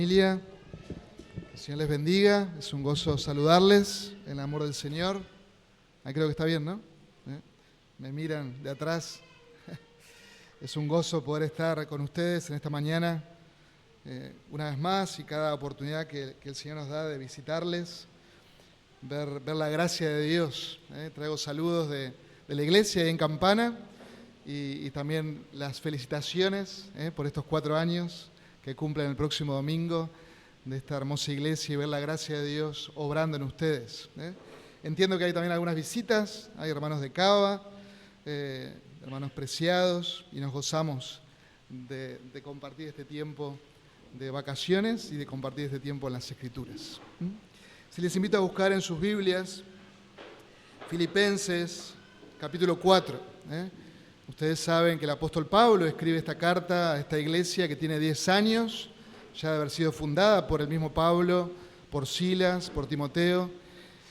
Familia, el Señor les bendiga, es un gozo saludarles en el amor del Señor. Ahí creo que está bien, ¿no? Me miran de atrás. Es un gozo poder estar con ustedes en esta mañana, una vez más, y cada oportunidad que el Señor nos da de visitarles, ver la gracia de Dios. Traigo saludos de la iglesia ahí en Campana y también las felicitaciones por estos 4 años que cumplen el próximo domingo de esta hermosa iglesia y ver la gracia de Dios obrando en ustedes. Entiendo que hay también algunas visitas, hay hermanos de Cava, hermanos preciados, y nos gozamos de compartir este tiempo de vacaciones y de compartir este tiempo en las Escrituras. Si les invito a buscar en sus Biblias, Filipenses, capítulo 4. Ustedes saben que el apóstol Pablo escribe esta carta a esta iglesia que tiene 10 años, ya de haber sido fundada por el mismo Pablo, por Silas, por Timoteo.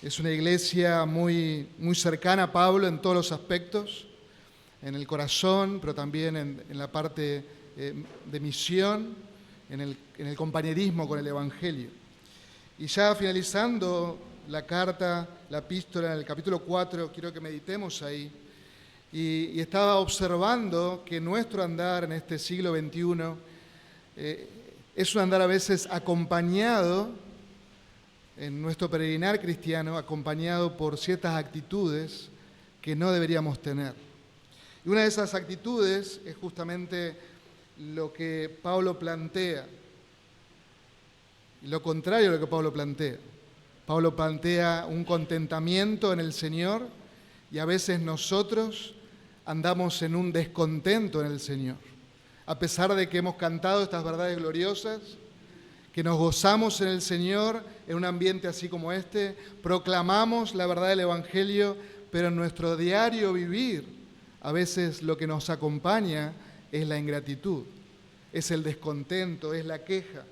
Es una iglesia muy cercana a Pablo en todos los aspectos, en el corazón, pero también en la parte de misión, en el compañerismo con el Evangelio. Y ya finalizando la carta, la epístola, en el capítulo 4, quiero que meditemos ahí. Y estaba observando que nuestro andar en este siglo XXI es un andar a veces acompañado, en nuestro peregrinar cristiano, acompañado por ciertas actitudes que no deberíamos tener. Y una de esas actitudes es justamente lo que Pablo plantea, y lo contrario a lo que Pablo plantea. Pablo plantea un contentamiento en el Señor, y a veces nosotros andamos en un descontento en el Señor. A pesar de que hemos cantado estas verdades gloriosas, que nos gozamos en el Señor en un ambiente así como este, proclamamos la verdad del Evangelio, pero en nuestro diario vivir, a veces lo que nos acompaña es la ingratitud, es el descontento, es la queja.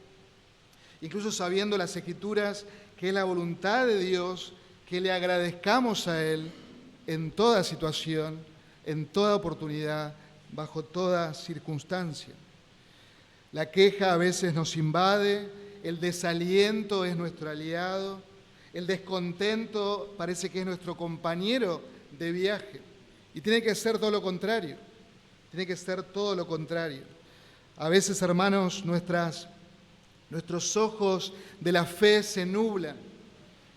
Incluso sabiendo las Escrituras que es la voluntad de Dios que le agradezcamos a Él en toda situación, en toda oportunidad, bajo toda circunstancia. La queja a veces nos invade, el desaliento es nuestro aliado, el descontento parece que es nuestro compañero de viaje. Y tiene que ser todo lo contrario, tiene que ser todo lo contrario. A veces, hermanos, nuestros ojos de la fe se nublan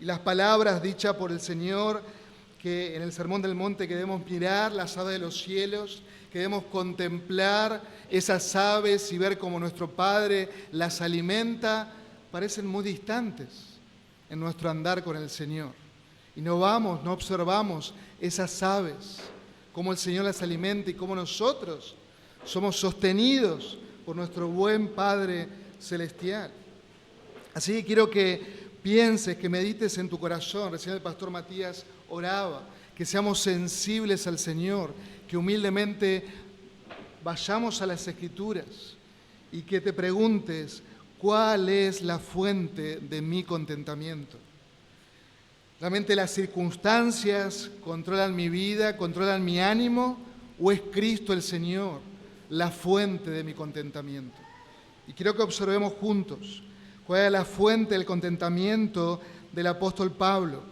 y las palabras dichas por el Señor, que en el Sermón del Monte, que debemos mirar las aves de los cielos, que debemos contemplar esas aves y ver cómo nuestro Padre las alimenta, parecen muy distantes en nuestro andar con el Señor. Y no observamos esas aves, cómo el Señor las alimenta y cómo nosotros somos sostenidos por nuestro buen Padre Celestial. Así que quiero que pienses, que medites en tu corazón. Recién el pastor Matías oraba, que seamos sensibles al Señor, que humildemente vayamos a las Escrituras y que te preguntes, ¿cuál es la fuente de mi contentamiento? ¿Realmente las circunstancias controlan mi vida, controlan mi ánimo, o es Cristo el Señor la fuente de mi contentamiento? Y quiero que observemos juntos cuál es la fuente del contentamiento del apóstol Pablo,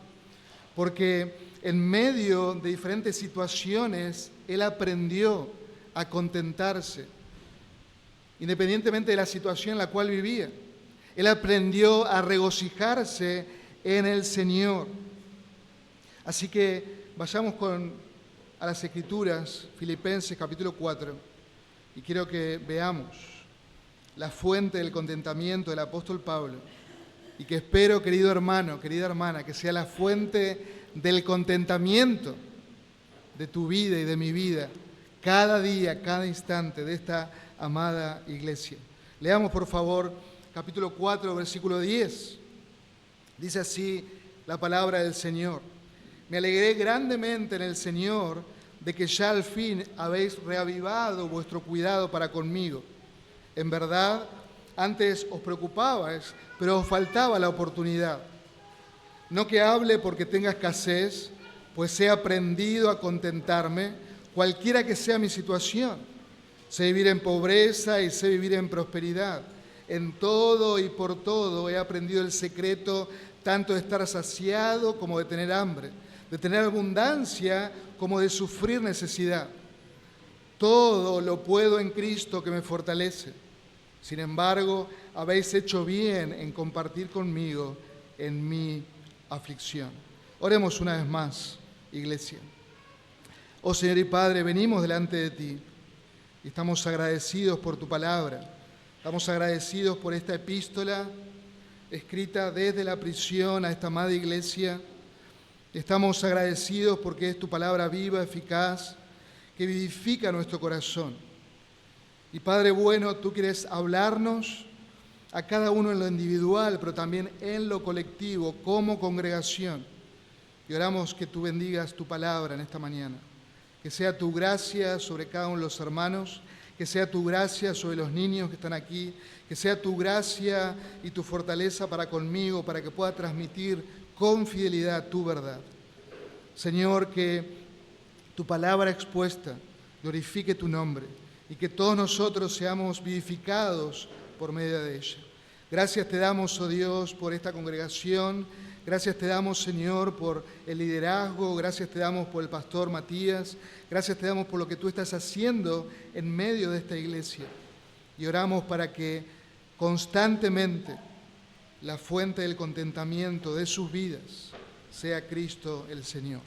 porque en medio de diferentes situaciones él aprendió a contentarse, independientemente de la situación en la cual vivía. Él aprendió a regocijarse en el Señor. Así que vayamos a las Escrituras, Filipenses capítulo 4, y quiero que veamos la fuente del contentamiento del apóstol Pablo, y que espero, querido hermano, querida hermana, que sea la fuente del contentamiento de tu vida y de mi vida, cada día, cada instante de esta amada iglesia. Leamos, por favor, capítulo 4, versículo 10. Dice así la palabra del Señor: Me alegré grandemente en el Señor de que ya al fin habéis reavivado vuestro cuidado para conmigo. En verdad, antes os preocupabais, pero os faltaba la oportunidad. No que hable porque tenga escasez, pues he aprendido a contentarme, cualquiera que sea mi situación. Sé vivir en pobreza y sé vivir en prosperidad. En todo y por todo he aprendido el secreto tanto de estar saciado como de tener hambre, de tener abundancia como de sufrir necesidad. Todo lo puedo en Cristo que me fortalece. Sin embargo, habéis hecho bien en compartir conmigo en mi aflicción. Oremos una vez más, iglesia. Oh Señor y Padre, venimos delante de ti y estamos agradecidos por tu palabra. Estamos agradecidos por esta epístola escrita desde la prisión a esta amada iglesia. Estamos agradecidos porque es tu palabra viva, eficaz, que vivifica nuestro corazón. Y Padre bueno, tú quieres hablarnos a cada uno en lo individual, pero también en lo colectivo, como congregación. Y oramos que tú bendigas tu palabra en esta mañana. Que sea tu gracia sobre cada uno de los hermanos, que sea tu gracia sobre los niños que están aquí, que sea tu gracia y tu fortaleza para conmigo, para que pueda transmitir con fidelidad tu verdad. Señor, que tu palabra expuesta glorifique tu nombre y que todos nosotros seamos vivificados por medio de ella. Gracias te damos, oh Dios, por esta congregación. Gracias te damos, Señor, por el liderazgo. Gracias te damos por el pastor Matías. Gracias te damos por lo que tú estás haciendo en medio de esta iglesia. Y oramos para que constantemente la fuente del contentamiento de sus vidas sea Cristo el Señor.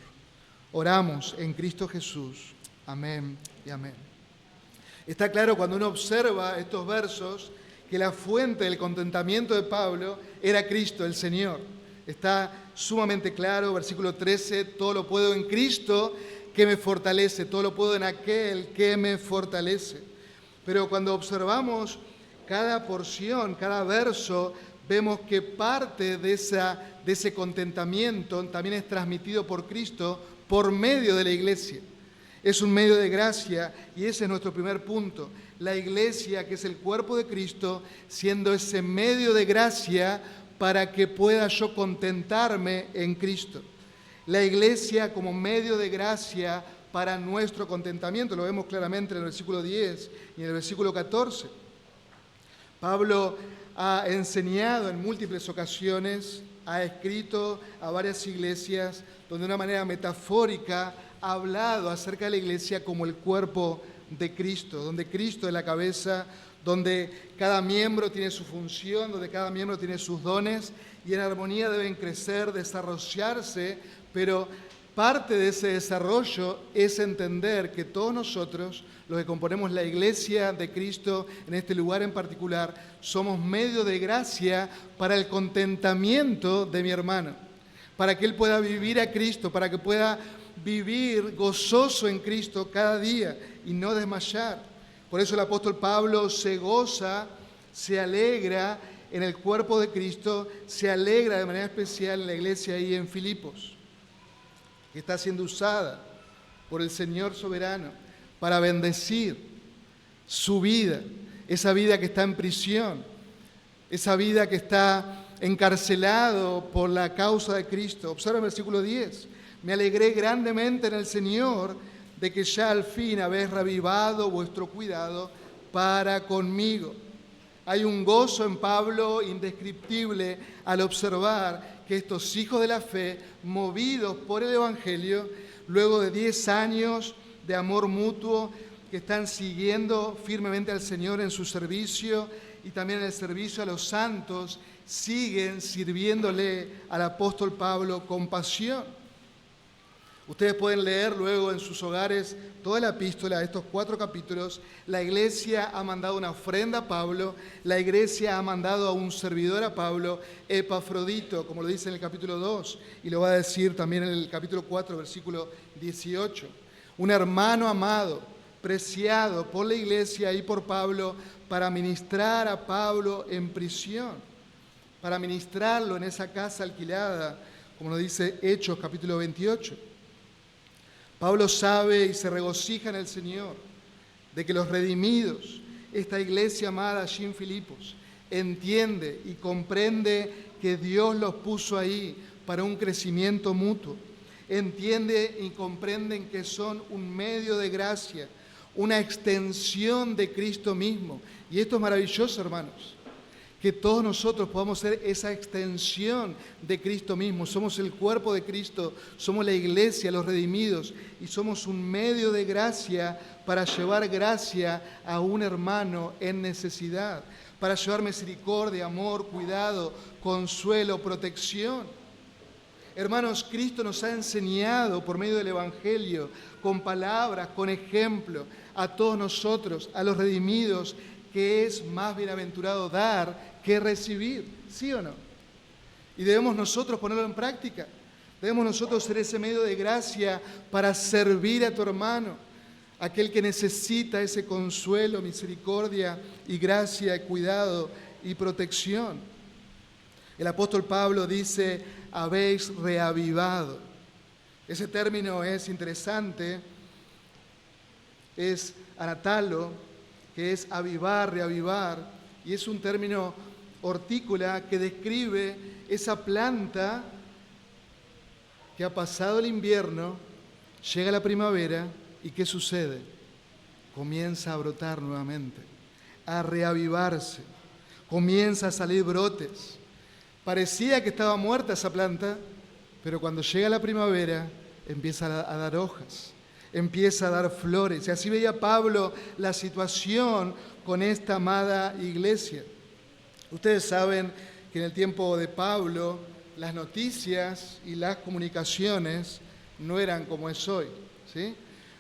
Oramos en Cristo Jesús. Amén y amén. Está claro cuando uno observa estos versos que la fuente del contentamiento de Pablo era Cristo el Señor. Está sumamente claro, versículo 13, todo lo puedo en Cristo que me fortalece, todo lo puedo en aquel que me fortalece. Pero cuando observamos cada porción, cada verso, vemos que parte de ese contentamiento también es transmitido por Cristo por medio de la iglesia. Es un medio de gracia y ese es nuestro primer punto. La iglesia, que es el cuerpo de Cristo, siendo ese medio de gracia para que pueda yo contentarme en Cristo. La iglesia como medio de gracia para nuestro contentamiento. Lo vemos claramente en el versículo 10 y en el versículo 14. Pablo ha enseñado en múltiples ocasiones, ha escrito a varias iglesias donde de una manera metafórica ha hablado acerca de la iglesia como el cuerpo de Cristo, donde Cristo es la cabeza, donde cada miembro tiene su función, donde cada miembro tiene sus dones y en armonía deben crecer, desarrollarse, pero parte de ese desarrollo es entender que todos nosotros, los que componemos la iglesia de Cristo en este lugar en particular, somos medio de gracia para el contentamiento de mi hermano, para que él pueda vivir a Cristo, para que pueda vivir gozoso en Cristo cada día y no desmayar. Por eso el apóstol Pablo se goza, se alegra en el cuerpo de Cristo, se alegra de manera especial en la iglesia ahí en Filipos, que está siendo usada por el Señor soberano para bendecir su vida, esa vida que está en prisión, esa vida que está encarcelado por la causa de Cristo. Observa el versículo 10. Me alegré grandemente en el Señor de que ya al fin habéis revivado vuestro cuidado para conmigo. Hay un gozo en Pablo indescriptible al observar que estos hijos de la fe, movidos por el Evangelio, luego de 10 años de amor mutuo, que están siguiendo firmemente al Señor en su servicio y también en el servicio a los santos, siguen sirviéndole al apóstol Pablo con pasión. Ustedes pueden leer luego en sus hogares toda la epístola, estos 4 capítulos. La iglesia ha mandado una ofrenda a Pablo, la iglesia ha mandado a un servidor a Pablo, Epafrodito, como lo dice en el capítulo 2, y lo va a decir también en el capítulo 4, versículo 18. Un hermano amado, preciado por la iglesia y por Pablo, para ministrar a Pablo en prisión, para ministrarlo en esa casa alquilada, como lo dice Hechos capítulo 28. Pablo sabe y se regocija en el Señor de que los redimidos, esta iglesia amada allí en Filipos, entiende y comprende que Dios los puso ahí para un crecimiento mutuo. Entiende y comprenden que son un medio de gracia, una extensión de Cristo mismo. Y esto es maravilloso, hermanos. que todos nosotros podamos ser esa extensión de Cristo mismo. Somos el cuerpo de Cristo, somos la iglesia, los redimidos, y somos un medio de gracia para llevar gracia a un hermano en necesidad, para llevar misericordia, amor, cuidado, consuelo, protección. Hermanos, Cristo nos ha enseñado por medio del Evangelio, con palabras, con ejemplo, a todos nosotros, a los redimidos, que es más bienaventurado dar que recibir, ¿sí o no? Y debemos nosotros ponerlo en práctica. Debemos nosotros ser ese medio de gracia para servir a tu hermano, aquel que necesita ese consuelo, misericordia y gracia, y cuidado y protección. El apóstol Pablo dice, habéis reavivado. Ese término es interesante, es anatalo, que es avivar, reavivar, y es un término hortícola que describe esa planta que ha pasado el invierno, llega la primavera, y ¿qué sucede? Comienza a brotar nuevamente, a reavivarse, comienza a salir brotes. Parecía que estaba muerta esa planta, pero cuando llega la primavera empieza a dar hojas, empieza a dar flores. Y así veía Pablo la situación con esta amada iglesia. Ustedes saben que en el tiempo de Pablo las noticias y las comunicaciones no eran como es hoy, ¿sí?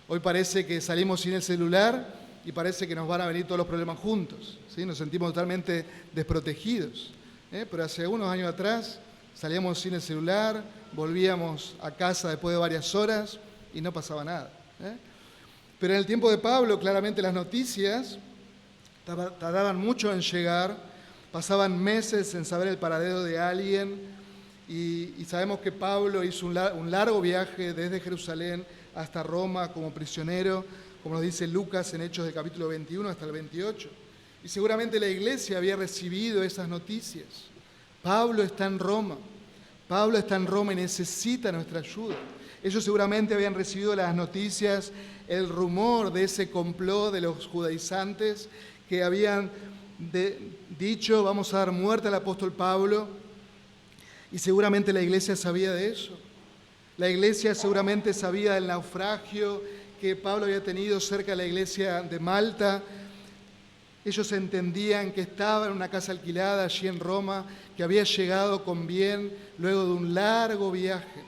Hoy parece que salimos sin el celular y parece que nos van a venir todos los problemas juntos, ¿sí? Nos sentimos totalmente desprotegidos, pero hace unos años atrás salíamos sin el celular, volvíamos a casa después de varias horas y no pasaba nada, Pero en el tiempo de Pablo, claramente las noticias tardaban mucho en llegar, pasaban meses en saber el paradero de alguien, y sabemos que Pablo hizo un largo viaje desde Jerusalén hasta Roma como prisionero, como nos dice Lucas en Hechos del capítulo 21 hasta el 28. Y seguramente la iglesia había recibido esas noticias. Pablo está en Roma. Pablo está en Roma y necesita nuestra ayuda. Ellos seguramente habían recibido las noticias, el rumor de ese complot de los judaizantes que habían dicho, vamos a dar muerte al apóstol Pablo. Y seguramente la iglesia sabía de eso. La iglesia seguramente sabía del naufragio que Pablo había tenido cerca de la iglesia de Malta. Ellos entendían que estaba en una casa alquilada allí en Roma, que había llegado con bien luego de un largo viaje.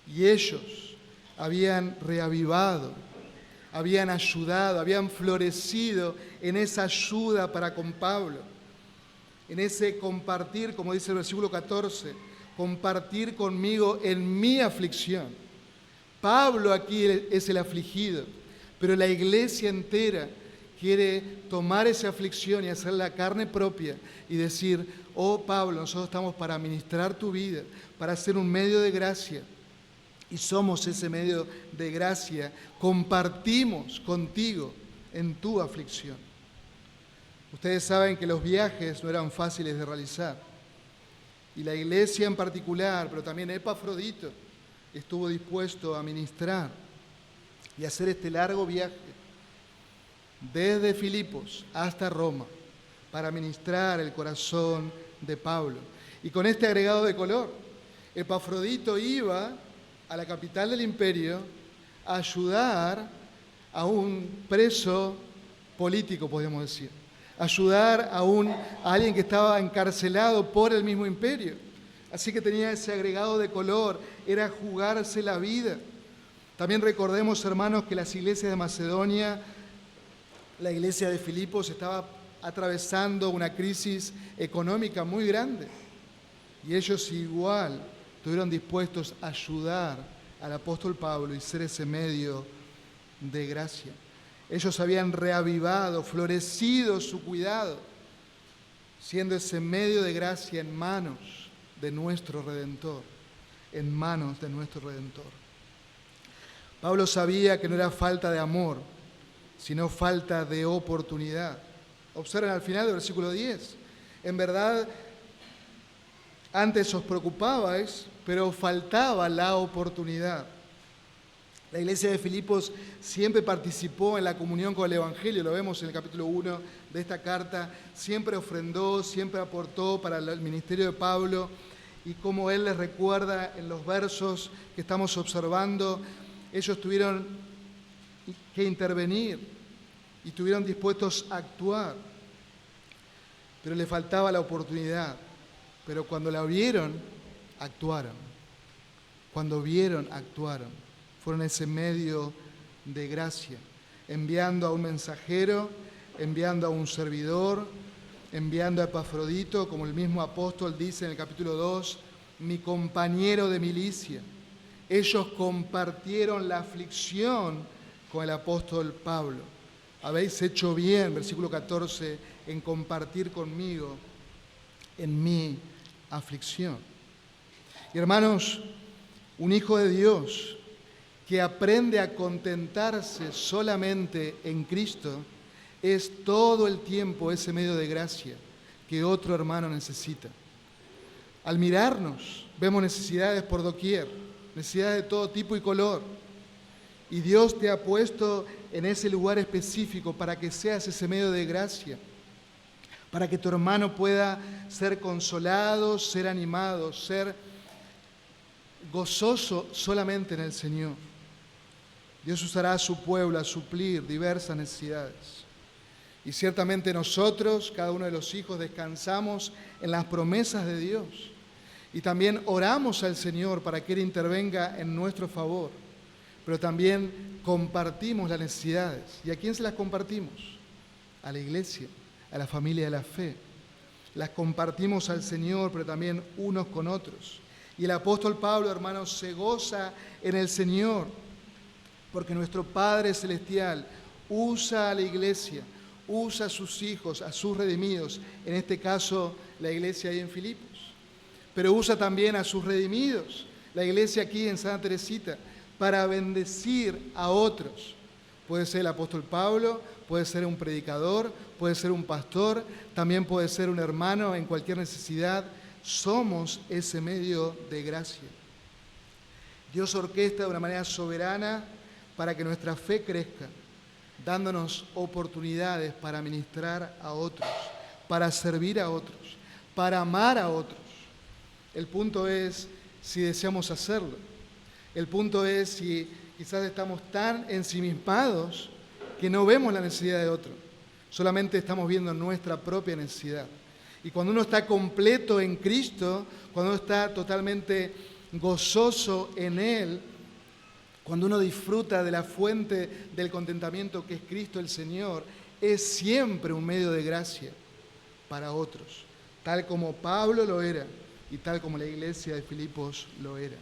Y ellos habían reavivado, habían ayudado, habían florecido en esa ayuda para con Pablo, en ese compartir, como dice el versículo 14, compartir conmigo en mi aflicción. Pablo aquí es el afligido, pero la iglesia entera quiere tomar esa aflicción y hacerla carne propia y decir, oh Pablo, nosotros estamos para ministrar tu vida, para ser un medio de gracia, y somos ese medio de gracia, compartimos contigo en tu aflicción. Ustedes saben que los viajes no eran fáciles de realizar, y la iglesia en particular, pero también Epafrodito, estuvo dispuesto a ministrar y hacer este largo viaje desde Filipos hasta Roma para ministrar el corazón de Pablo. Y con este agregado de color, Epafrodito iba a la capital del imperio a ayudar a un preso político, podríamos decir, ayudar a alguien que estaba encarcelado por el mismo imperio. Así que tenía ese agregado de color, era jugarse la vida. También recordemos, hermanos, que las iglesias de Macedonia, la iglesia de Filipos, estaba atravesando una crisis económica muy grande. Y ellos igual estuvieron dispuestos a ayudar al apóstol Pablo y ser ese medio de gracia. Ellos habían reavivado, florecido su cuidado, siendo ese medio de gracia en manos de nuestro Redentor, en manos de nuestro Redentor. Pablo sabía que no era falta de amor, sino falta de oportunidad. Observen al final del versículo 10. En verdad, antes os preocupabais, pero faltaba la oportunidad. La iglesia de Filipos siempre participó en la comunión con el Evangelio, lo vemos en el capítulo 1 de esta carta, siempre ofrendó, siempre aportó para el ministerio de Pablo, y como él les recuerda en los versos que estamos observando, ellos tuvieron que intervenir y estuvieron dispuestos a actuar, pero le faltaba la oportunidad. Pero cuando la vieron, actuaron. Cuando vieron, actuaron. Fueron ese medio de gracia, enviando a un mensajero, enviando a un servidor, enviando a Epafrodito, como el mismo apóstol dice en el capítulo 2, mi compañero de milicia. Ellos compartieron la aflicción con el apóstol Pablo. Habéis hecho bien, versículo 14, en compartir conmigo en mi aflicción. Y hermanos, un hijo de Dios que aprende a contentarse solamente en Cristo es todo el tiempo ese medio de gracia que otro hermano necesita. Al mirarnos, vemos necesidades por doquier, necesidades de todo tipo y color. Y Dios te ha puesto en ese lugar específico para que seas ese medio de gracia, para que tu hermano pueda ser consolado, ser animado, ser gozoso solamente en el Señor. Dios usará a su pueblo a suplir diversas necesidades. Y ciertamente nosotros, cada uno de los hijos, descansamos en las promesas de Dios. Y también oramos al Señor para que Él intervenga en nuestro favor. Pero también compartimos las necesidades. ¿Y a quién se las compartimos? A la iglesia, a la familia de la fe. Las compartimos al Señor, pero también unos con otros. Y el apóstol Pablo, hermanos, se goza en el Señor, porque nuestro Padre Celestial usa a la iglesia, usa a sus hijos, a sus redimidos, en este caso la iglesia ahí en Filipos, pero usa también a sus redimidos, la iglesia aquí en Santa Teresita, para bendecir a otros. Puede ser el apóstol Pablo, puede ser un predicador, puede ser un pastor, también puede ser un hermano en cualquier necesidad. Somos ese medio de gracia. Dios orquesta de una manera soberana para que nuestra fe crezca, dándonos oportunidades para ministrar a otros, para servir a otros, para amar a otros. El punto es si deseamos hacerlo. El punto es si quizás estamos tan ensimismados que no vemos la necesidad de otro, solamente estamos viendo nuestra propia necesidad. Y cuando uno está completo en Cristo, cuando uno está totalmente gozoso en Él, cuando uno disfruta de la fuente del contentamiento que es Cristo el Señor, es siempre un medio de gracia para otros, tal como Pablo lo era y tal como la iglesia de Filipos lo era.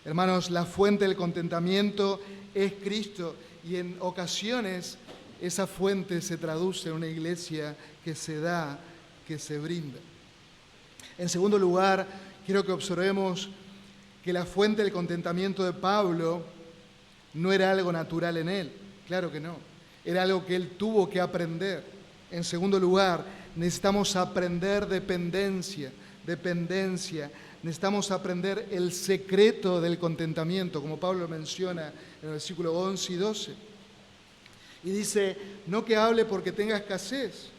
Hermanos, la fuente del contentamiento es Cristo y en ocasiones esa fuente se traduce en una iglesia que se da, que se brinda. En segundo lugar, quiero que observemos que la fuente del contentamiento de Pablo no era algo natural en él, claro que no, era algo que él tuvo que aprender. En segundo lugar, necesitamos aprender dependencia, necesitamos aprender el secreto del contentamiento, como Pablo menciona en el versículo 11 y 12. Y dice, no que hable porque tenga escasez.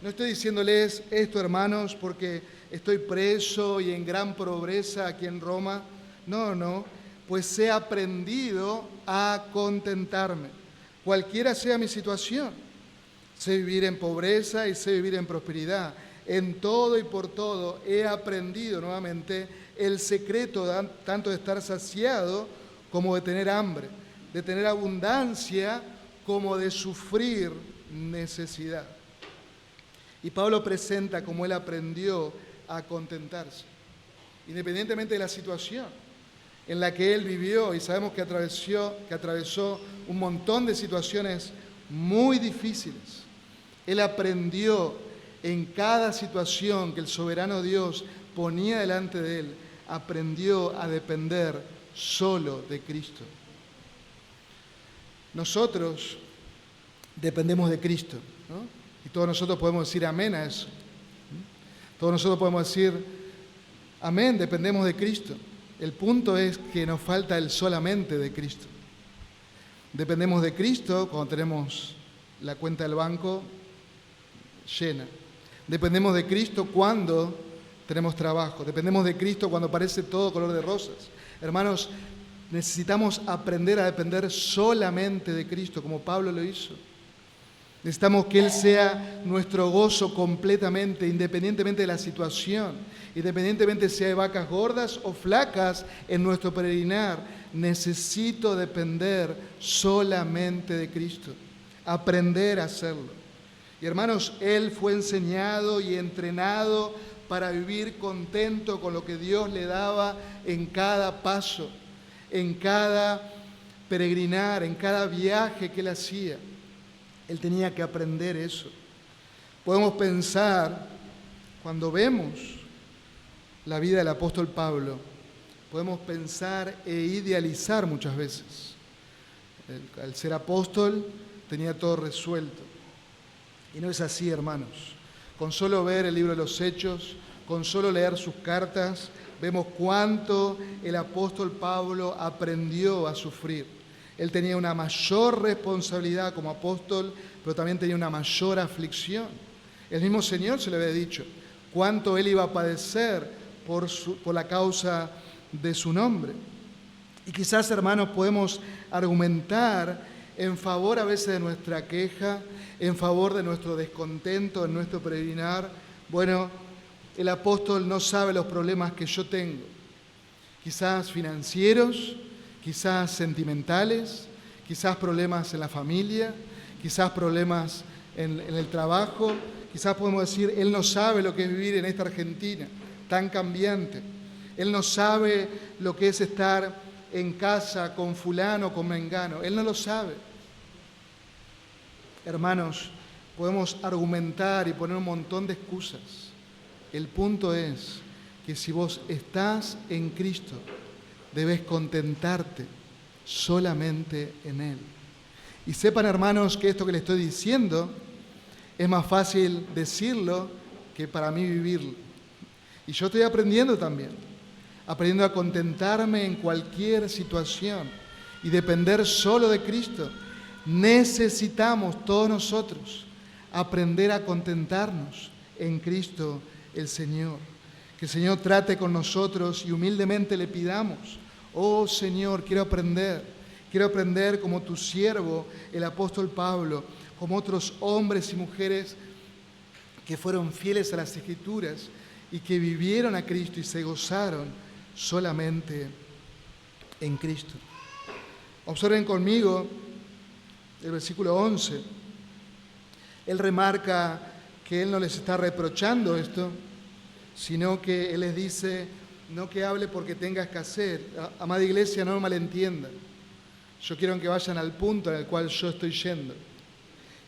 No estoy diciéndoles esto, hermanos, porque estoy preso y en gran pobreza aquí en Roma. No, pues he aprendido a contentarme, cualquiera sea mi situación. Sé vivir en pobreza y sé vivir en prosperidad. En todo y por todo he aprendido nuevamente el secreto tanto de estar saciado como de tener hambre, de tener abundancia como de sufrir necesidad. Y Pablo presenta cómo él aprendió a contentarse, independientemente de la situación en la que él vivió, y sabemos que atravesó un montón de situaciones muy difíciles. Él aprendió en cada situación que el soberano Dios ponía delante de él, aprendió a depender solo de Cristo. Nosotros dependemos de Cristo, ¿no? Y todos nosotros podemos decir amén a eso. Todos nosotros podemos decir amén, dependemos de Cristo. El punto es que nos falta el solamente de Cristo. Dependemos de Cristo cuando tenemos la cuenta del banco llena. Dependemos de Cristo cuando tenemos trabajo. Dependemos de Cristo cuando parece todo color de rosas. Hermanos, necesitamos aprender a depender solamente de Cristo, como Pablo lo hizo. Necesitamos que Él sea nuestro gozo completamente, independientemente de la situación, independientemente si hay vacas gordas o flacas en nuestro peregrinar. Necesito depender solamente de Cristo, aprender a hacerlo. Y hermanos, Él fue enseñado y entrenado para vivir contento con lo que Dios le daba en cada paso, en cada peregrinar, en cada viaje que Él hacía. Él tenía que aprender eso. Podemos pensar, cuando vemos la vida del apóstol Pablo, podemos pensar e idealizar muchas veces. Al ser apóstol tenía todo resuelto. Y no es así, hermanos. Con solo ver el libro de los Hechos, con solo leer sus cartas, vemos cuánto el apóstol Pablo aprendió a sufrir. Él tenía una mayor responsabilidad como apóstol, pero también tenía una mayor aflicción. El mismo Señor se le había dicho cuánto él iba a padecer por la causa de su nombre. Y quizás, hermanos, podemos argumentar en favor a veces de nuestra queja, en favor de nuestro descontento, en nuestro peregrinar. Bueno, el apóstol no sabe los problemas que yo tengo, quizás financieros, quizás sentimentales, quizás problemas en la familia, quizás problemas en el trabajo. Quizás podemos decir, Él no sabe lo que es vivir en esta Argentina tan cambiante. Él no sabe lo que es estar en casa con fulano, con mengano. Él no lo sabe. Hermanos, podemos argumentar y poner un montón de excusas. El punto es que si vos estás en Cristo, debes contentarte solamente en Él. Y sepan, hermanos, que esto que les estoy diciendo es más fácil decirlo que para mí vivirlo. Y yo estoy aprendiendo también, aprendiendo a contentarme en cualquier situación y depender solo de Cristo. Necesitamos todos nosotros aprender a contentarnos en Cristo el Señor. Que el Señor trate con nosotros y humildemente le pidamos: oh Señor, quiero aprender como tu siervo, el apóstol Pablo, como otros hombres y mujeres que fueron fieles a las Escrituras y que vivieron a Cristo y se gozaron solamente en Cristo. Observen conmigo el versículo 11. Él remarca que Él no les está reprochando esto, sino que Él les dice: no que hable porque tenga escasez. Amada iglesia, no me malentiendan. Yo quiero que vayan al punto en el cual yo estoy yendo.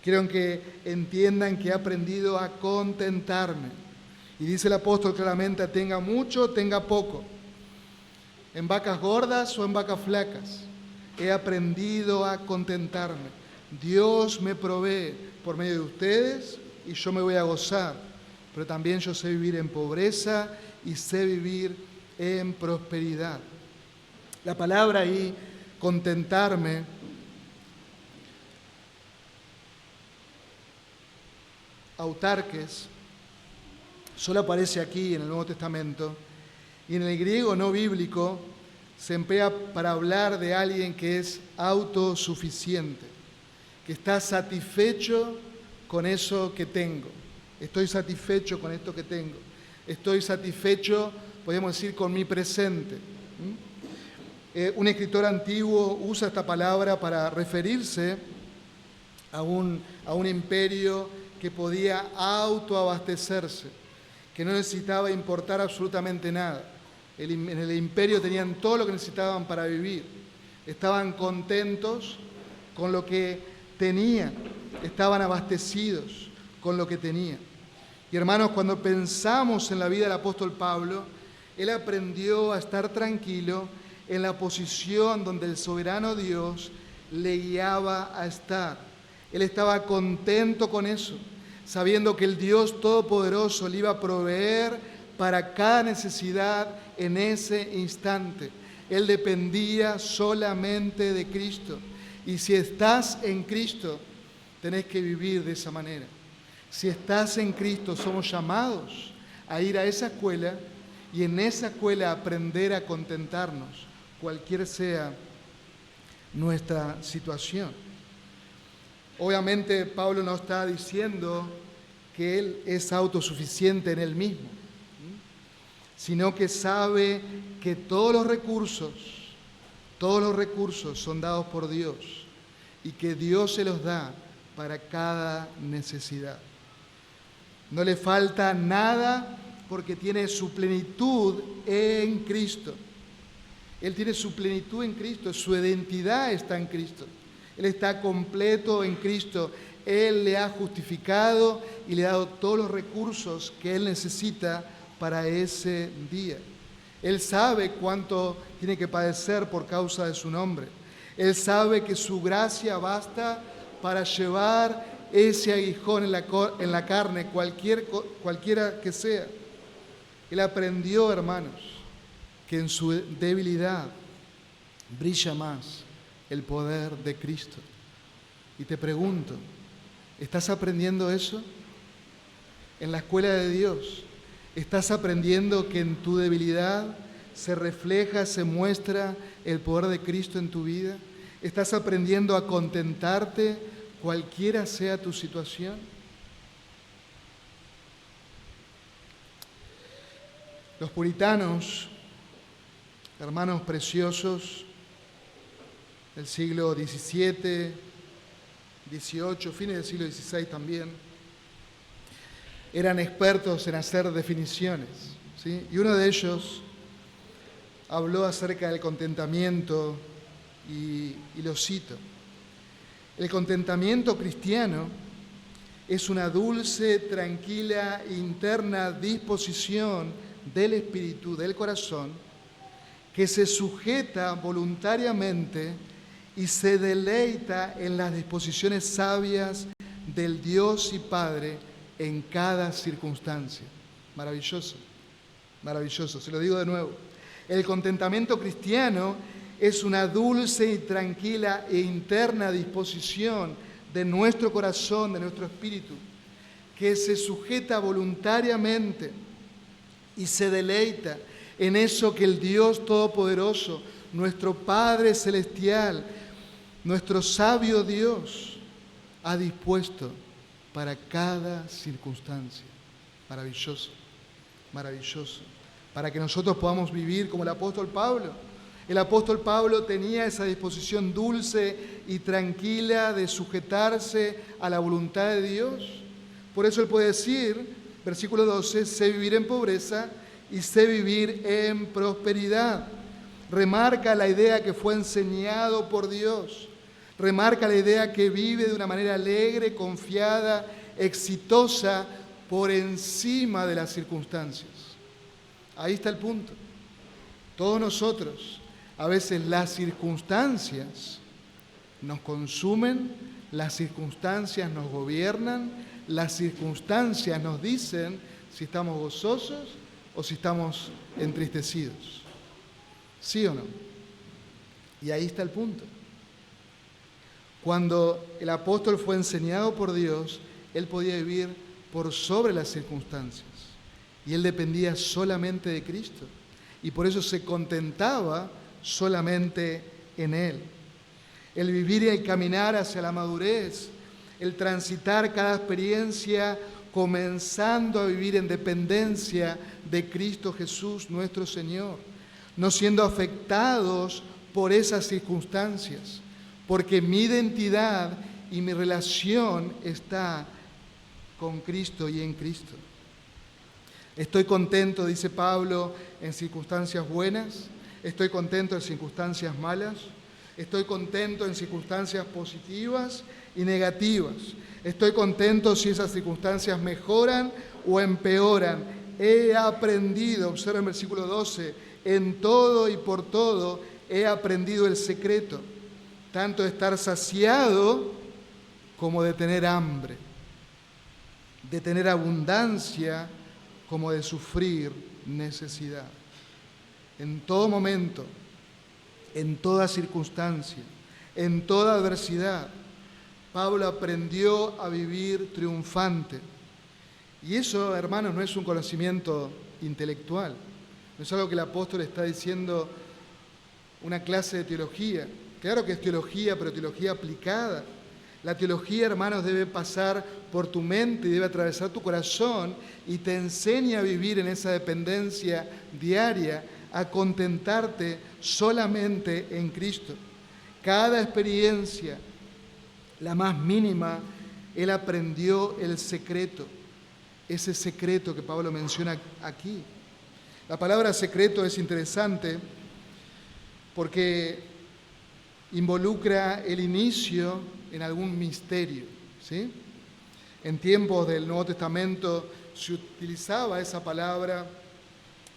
Quiero que entiendan que he aprendido a contentarme. Y dice el apóstol claramente: tenga mucho, tenga poco. En vacas gordas o en vacas flacas. He aprendido a contentarme. Dios me provee por medio de ustedes y yo me voy a gozar. Pero también yo sé vivir en pobreza y sé vivir en prosperidad. La palabra ahí, contentarme, autarques, solo aparece aquí en el Nuevo Testamento, y en el griego no bíblico se emplea para hablar de alguien que es autosuficiente, que está satisfecho con eso que tengo. Estoy satisfecho con esto que tengo. Estoy satisfecho, podemos decir, con mi presente. Un escritor antiguo usa esta palabra para referirse a un imperio que podía autoabastecerse, que no necesitaba importar absolutamente nada. En el imperio tenían todo lo que necesitaban para vivir. Estaban contentos con lo que tenían. Estaban abastecidos con lo que tenían. Y hermanos, cuando pensamos en la vida del apóstol Pablo, él aprendió a estar tranquilo en la posición donde el soberano Dios le guiaba a estar. Él estaba contento con eso, sabiendo que el Dios Todopoderoso le iba a proveer para cada necesidad en ese instante. Él dependía solamente de Cristo. Y si estás en Cristo, tenés que vivir de esa manera. Si estás en Cristo, somos llamados a ir a esa escuela y en esa escuela aprender a contentarnos, cualquier sea nuestra situación. Obviamente Pablo no está diciendo que él es autosuficiente en él mismo, sino que sabe que todos los recursos son dados por Dios y que Dios se los da para cada necesidad. No le falta nada porque tiene su plenitud en Cristo. Él tiene su plenitud en Cristo, su identidad está en Cristo. Él está completo en Cristo. Él le ha justificado y le ha dado todos los recursos que él necesita para ese día. Él sabe cuánto tiene que padecer por causa de su nombre. Él sabe que su gracia basta para llevar ese aguijón en la carne, cualquiera que sea. Él aprendió, hermanos, que en su debilidad brilla más el poder de Cristo. Y te pregunto, ¿estás aprendiendo eso? En la escuela de Dios, ¿estás aprendiendo que en tu debilidad se refleja, se muestra el poder de Cristo en tu vida? ¿Estás aprendiendo a contentarte cualquiera sea tu situación? Los puritanos, hermanos preciosos del siglo XVII, XVIII, fines del siglo XVI también, eran expertos en hacer definiciones, ¿sí? Y uno de ellos habló acerca del contentamiento y lo cito. El contentamiento cristiano es una dulce, tranquila, interna disposición del espíritu, del corazón, que se sujeta voluntariamente y se deleita en las disposiciones sabias del Dios y Padre en cada circunstancia. Maravilloso, maravilloso, se lo digo de nuevo. El contentamiento cristiano es una dulce y tranquila e interna disposición de nuestro corazón, de nuestro espíritu, que se sujeta voluntariamente y se deleita en eso que el Dios Todopoderoso, nuestro Padre Celestial, nuestro sabio Dios, ha dispuesto para cada circunstancia. Maravilloso, maravilloso. Para que nosotros podamos vivir como el apóstol Pablo. El apóstol Pablo tenía esa disposición dulce y tranquila de sujetarse a la voluntad de Dios. Por eso él puede decir, versículo 12, sé vivir en pobreza y sé vivir en prosperidad. Remarca la idea que fue enseñado por Dios. Remarca la idea que vive de una manera alegre, confiada, exitosa, por encima de las circunstancias. Ahí está el punto. Todos nosotros, a veces las circunstancias nos consumen, las circunstancias nos gobiernan, las circunstancias nos dicen si estamos gozosos o si estamos entristecidos. ¿Sí o no? Y ahí está el punto. Cuando el apóstol fue enseñado por Dios, él podía vivir por sobre las circunstancias. Y él dependía solamente de Cristo. Y por eso se contentaba solamente en Él. El vivir y el caminar hacia la madurez, el transitar cada experiencia comenzando a vivir en dependencia de Cristo Jesús, nuestro Señor, no siendo afectados por esas circunstancias, porque mi identidad y mi relación está con Cristo y en Cristo. Estoy contento, dice Pablo, en circunstancias buenas, estoy contento en circunstancias malas, estoy contento en circunstancias positivas y negativas, estoy contento si esas circunstancias mejoran o empeoran. He aprendido, observa el versículo 12, en todo y por todo he aprendido el secreto, tanto de estar saciado como de tener hambre, de tener abundancia como de sufrir necesidad. En todo momento, en toda circunstancia, en toda adversidad. Pablo aprendió a vivir triunfante. Y eso, hermanos, no es un conocimiento intelectual. No es algo que el apóstol está diciendo una clase de teología. Claro que es teología, pero teología aplicada. La teología, hermanos, debe pasar por tu mente y debe atravesar tu corazón y te enseña a vivir en esa dependencia diaria, a contentarte solamente en Cristo. Cada experiencia, la más mínima, él aprendió el secreto, ese secreto que Pablo menciona aquí. La palabra secreto es interesante porque involucra el inicio en algún misterio, ¿sí? En tiempos del Nuevo Testamento se utilizaba esa palabra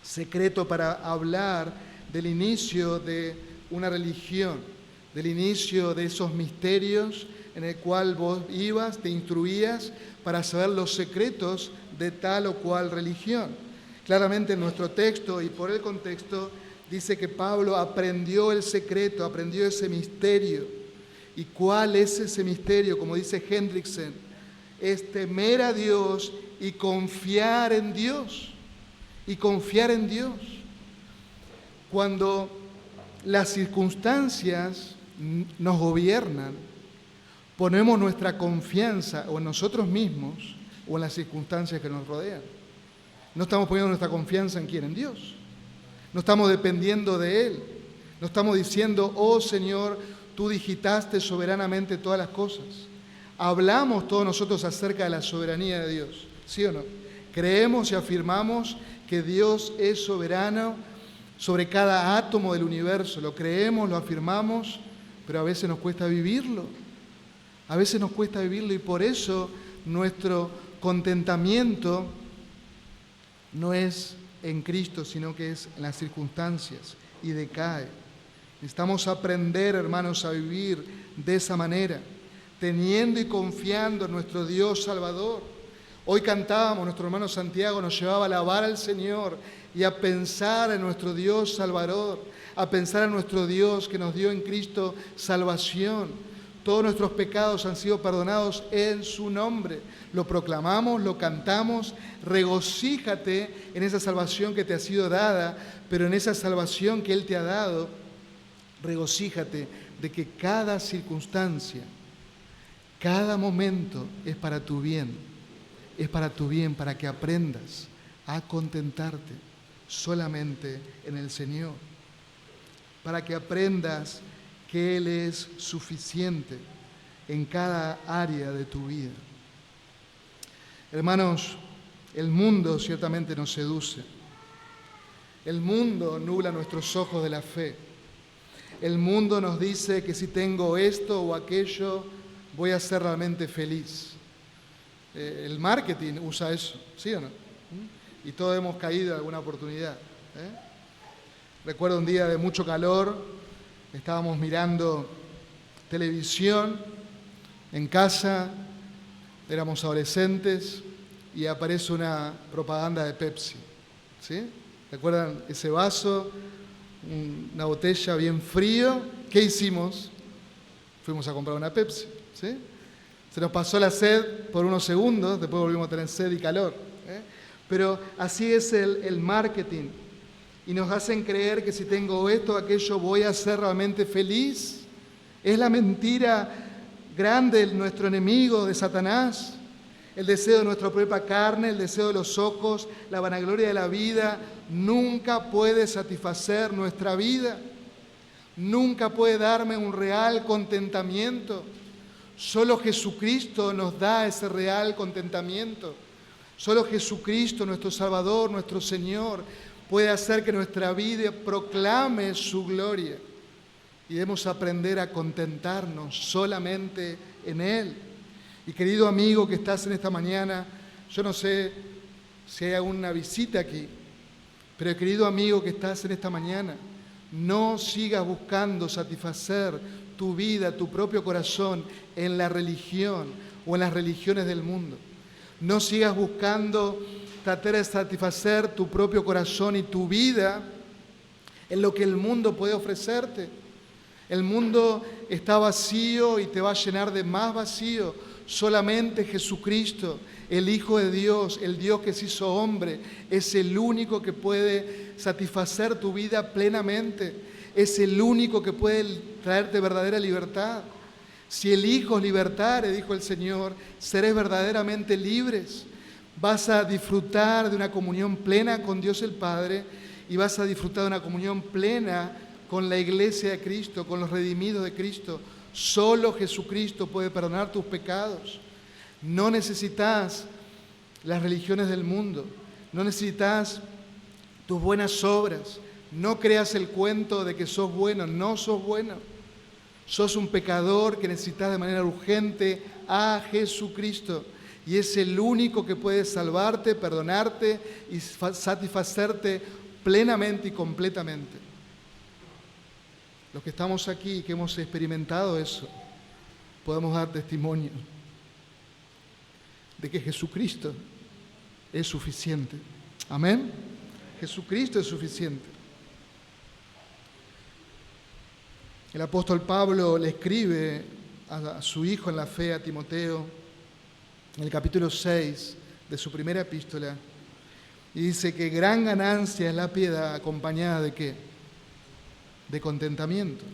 secreto para hablar del inicio de una religión, del inicio de esos misterios en el cual vos ibas, te instruías para saber los secretos de tal o cual religión. Claramente en nuestro texto y por el contexto dice que Pablo aprendió el secreto, aprendió ese misterio. ¿Y cuál es ese misterio? Como dice Hendriksen, es temer a Dios y confiar en Dios. Y confiar en Dios. Cuando las circunstancias nos gobiernan, ponemos nuestra confianza o en nosotros mismos o en las circunstancias que nos rodean. No estamos poniendo nuestra confianza en quién, en Dios. No estamos dependiendo de Él. No estamos diciendo, oh Señor, tú digitaste soberanamente todas las cosas. Hablamos todos nosotros acerca de la soberanía de Dios, ¿sí o no? Creemos y afirmamos que Dios es soberano sobre cada átomo del universo. Lo creemos, lo afirmamos, pero a veces nos cuesta vivirlo. A veces nos cuesta vivirlo y por eso nuestro contentamiento no es en Cristo, sino que es en las circunstancias y decae. Necesitamos aprender, hermanos, a vivir de esa manera, teniendo y confiando en nuestro Dios Salvador. Hoy cantábamos, nuestro hermano Santiago nos llevaba a alabar al Señor y a pensar en nuestro Dios Salvador, a pensar en nuestro Dios que nos dio en Cristo salvación. Todos nuestros pecados han sido perdonados en su nombre. Lo proclamamos, lo cantamos. Regocíjate en esa salvación que te ha sido dada, pero en esa salvación que Él te ha dado, regocíjate de que cada circunstancia, cada momento es para tu bien. Es para tu bien, para que aprendas a contentarte solamente en el Señor. Para que aprendas que Él es suficiente en cada área de tu vida. Hermanos, el mundo ciertamente nos seduce. El mundo nubla nuestros ojos de la fe. El mundo nos dice que si tengo esto o aquello, voy a ser realmente feliz. El marketing usa eso, ¿sí o no? Y todos hemos caído en alguna oportunidad. Recuerdo un día de mucho calor. Estábamos mirando televisión en casa, éramos adolescentes y aparece una propaganda de Pepsi, ¿sí? ¿Recuerdan ese vaso, una botella bien frío? ¿Qué hicimos? Fuimos a comprar una Pepsi, ¿sí? Se nos pasó la sed por unos segundos, después volvimos a tener sed y calor, Pero así es el marketing. Y nos hacen creer que si tengo esto o aquello voy a ser realmente feliz. Es la mentira grande de nuestro enemigo, de Satanás. El deseo de nuestra propia carne, el deseo de los ojos, la vanagloria de la vida, nunca puede satisfacer nuestra vida. Nunca puede darme un real contentamiento. Solo Jesucristo nos da ese real contentamiento. Solo Jesucristo, nuestro Salvador, nuestro Señor, puede hacer que nuestra vida proclame su gloria y debemos aprender a contentarnos solamente en Él. Y querido amigo que estás en esta mañana, yo no sé si hay alguna visita aquí, pero querido amigo que estás en esta mañana, no sigas buscando satisfacer tu vida, tu propio corazón en la religión o en las religiones del mundo. No sigas buscando tratar de satisfacer tu propio corazón y tu vida en lo que el mundo puede ofrecerte. El mundo está vacío y te va a llenar de más vacío. Solamente Jesucristo, el Hijo de Dios, el Dios que se hizo hombre, es el único que puede satisfacer tu vida plenamente. Es el único que puede traerte verdadera libertad. Si el Hijo os libertare, dijo el Señor, seréis verdaderamente libres. Vas a disfrutar de una comunión plena con Dios el Padre y vas a disfrutar de una comunión plena con la iglesia de Cristo, con los redimidos de Cristo. Solo Jesucristo puede perdonar tus pecados. No necesitas las religiones del mundo, no necesitas tus buenas obras. No creas el cuento de que sos bueno, no sos bueno. Sos un pecador que necesitas de manera urgente a Jesucristo. Y es el único que puede salvarte, perdonarte y satisfacerte plenamente y completamente. Los que estamos aquí y que hemos experimentado eso, podemos dar testimonio de que Jesucristo es suficiente. Amén. Jesucristo es suficiente. El apóstol Pablo le escribe a su hijo en la fe, a Timoteo, en el capítulo 6 de su primera epístola, y dice que gran ganancia es la piedad acompañada de ¿qué? De contentamiento.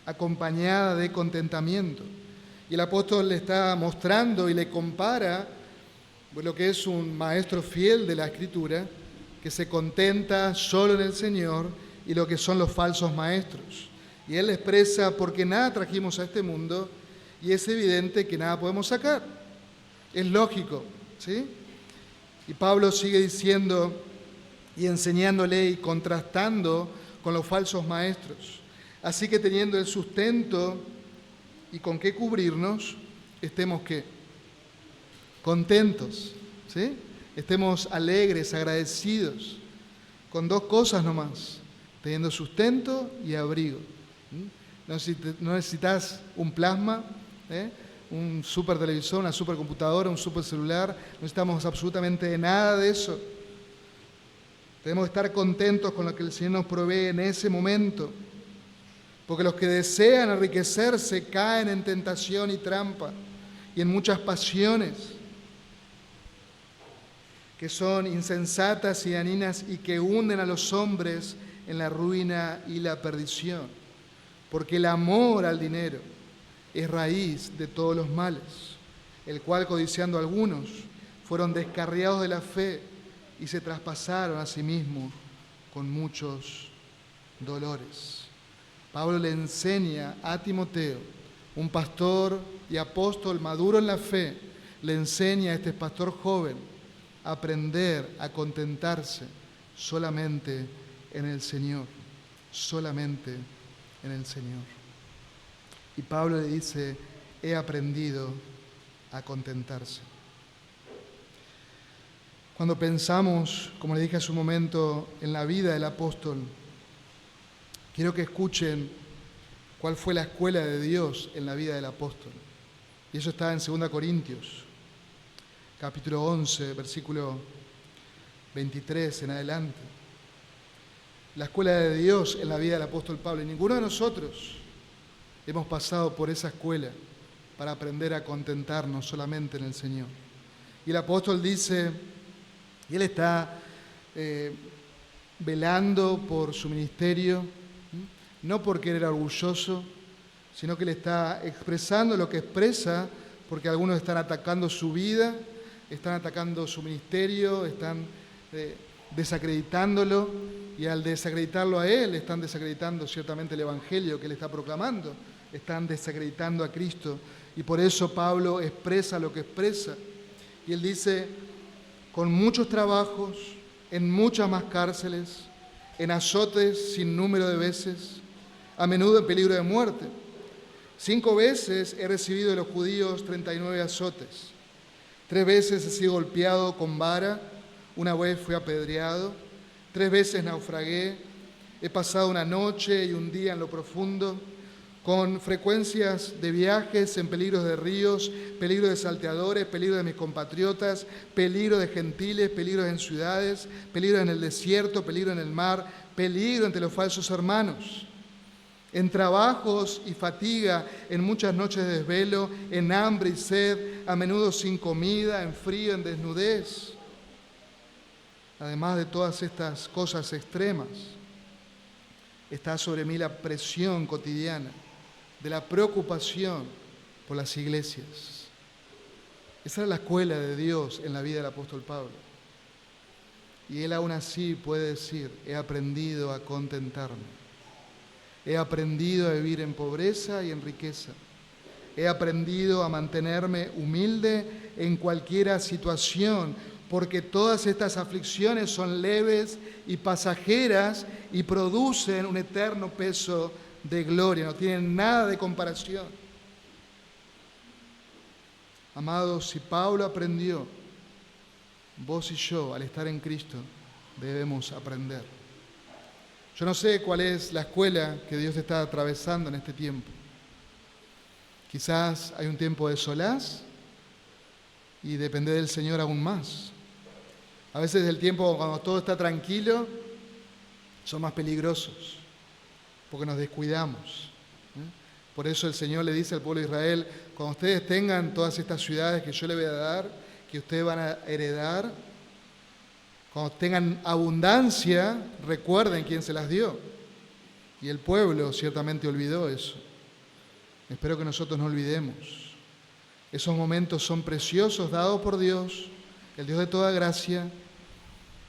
Acompañada de contentamiento. Y el apóstol le está mostrando y le compara lo que es un maestro fiel de la Escritura, que se contenta solo en el Señor, y lo que son los falsos maestros. Y él expresa, porque nada trajimos a este mundo, y es evidente que nada podemos sacar. Es lógico, ¿sí? Y Pablo sigue diciendo y enseñándole y contrastando con los falsos maestros. Así que teniendo el sustento y con qué cubrirnos, estemos ¿qué? Contentos, ¿sí? Estemos alegres, agradecidos, con dos cosas nomás, teniendo sustento y abrigo. No necesitas un plasma, un super televisor, una super computadora, un super celular, no necesitamos absolutamente nada de eso. Debemos estar contentos con lo que el Señor nos provee en ese momento, porque los que desean enriquecerse caen en tentación y trampa y en muchas pasiones que son insensatas y dañinas y que hunden a los hombres en la ruina y la perdición, porque el amor al dinero es raíz de todos los males, el cual, codiciando algunos, fueron descarriados de la fe y se traspasaron a sí mismos con muchos dolores. Pablo le enseña a Timoteo, un pastor y apóstol maduro en la fe, le enseña a este pastor joven a aprender a contentarse solamente en el Señor, solamente en el Señor. Y Pablo le dice, he aprendido a contentarse. Cuando pensamos, como le dije hace un momento, en la vida del apóstol, quiero que escuchen cuál fue la escuela de Dios en la vida del apóstol. Y eso está en 2 Corintios, capítulo 11, versículo 23 en adelante. La escuela de Dios en la vida del apóstol Pablo. Y ninguno de nosotros hemos pasado por esa escuela para aprender a contentarnos solamente en el Señor. Y el apóstol dice, y él está velando por su ministerio, no porque él era orgulloso, sino que él está expresando lo que expresa, porque algunos están atacando su vida, están atacando su ministerio, están desacreditándolo, y al desacreditarlo a él, están desacreditando ciertamente el evangelio que él está proclamando, están desacreditando a Cristo, y por eso Pablo expresa lo que expresa. Y él dice, con muchos trabajos, en muchas más cárceles, en azotes sin número de veces, a menudo en peligro de muerte. 5 veces he recibido de los judíos 39 azotes. 3 veces he sido golpeado con vara, 1 vez fui apedreado, 3 veces naufragué, he pasado una noche y un día en lo profundo, con frecuencias de viajes en peligros de ríos, peligro de salteadores, peligro de mis compatriotas, peligro de gentiles, peligros en ciudades, peligro en el desierto, peligro en el mar, peligro entre los falsos hermanos. en trabajos y fatiga, en muchas noches de desvelo, en hambre y sed, a menudo sin comida, en frío, en desnudez. Además de todas estas cosas extremas, está sobre mí la presión cotidiana de la preocupación por las iglesias. Esa era la escuela de Dios en la vida del apóstol Pablo. Y él aún así puede decir, he aprendido a contentarme. He aprendido a vivir en pobreza y en riqueza. He aprendido a mantenerme humilde en cualquier situación, porque todas estas aflicciones son leves y pasajeras y producen un eterno peso de gloria. No tienen nada de comparación. Amados, si Pablo aprendió, vos y yo, al estar en Cristo, debemos aprender. Yo no sé cuál es la escuela que Dios está atravesando en este tiempo. Quizás hay un tiempo de solaz y depender del Señor aún más. A veces el tiempo cuando todo está tranquilo son más peligrosos porque nos descuidamos. Por eso el Señor le dice al pueblo de Israel, cuando ustedes tengan todas estas ciudades que yo les voy a dar, que ustedes van a heredar, cuando tengan abundancia, recuerden quién se las dio. Y el pueblo ciertamente olvidó eso. Espero que nosotros no olvidemos. Esos momentos son preciosos, dados por Dios, el Dios de toda gracia,